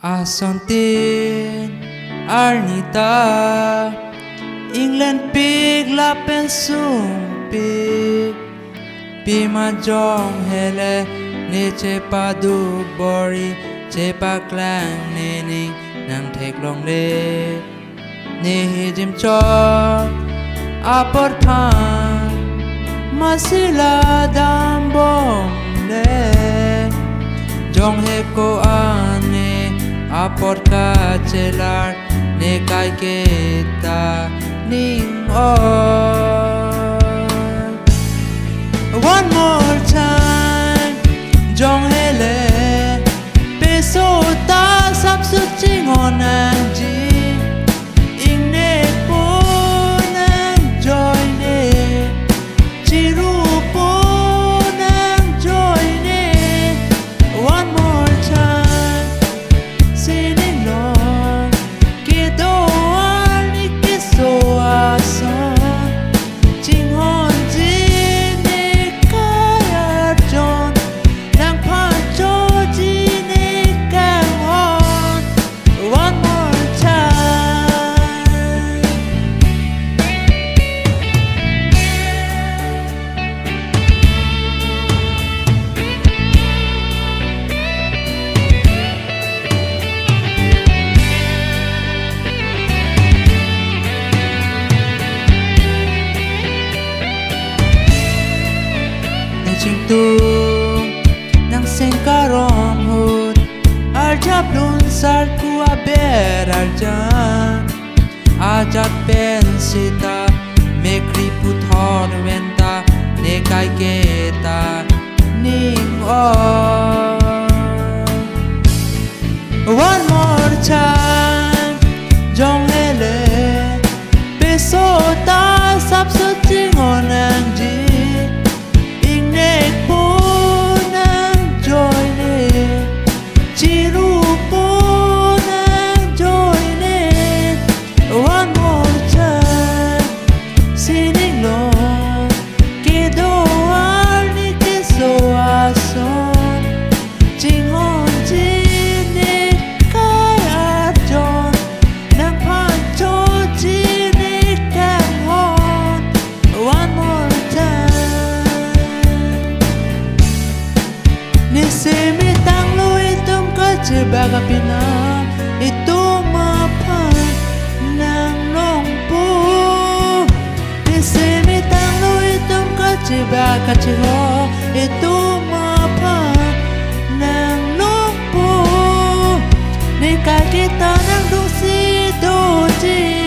Asontin Arnita England pig la pensum pig Pima jong hele ne chepa du bori chepa klang ne ning nang thek long le ne hi jim cho apor phan masila dam bom le jong he ko ane apor ka chelar ne kai ke ta ning one more time jong hele peso ta sap su ching on ji ing ne po nang joy ne chiru po nang joy ne one more time singing long ke do ani ke so asa ching on ching tu nang sing karom hut arjap lun sar ku aber arjan ajat pen sita mekri puthor venta ne kai keta ning one more time jong hele peso ta sap su ching on ang ji Nisimi tang lui tum ka baga pina itu mapan nang nong pu Nisimi tang lui tum ka baga ho itu mapan nang nong pu Nika kita nang du si do ji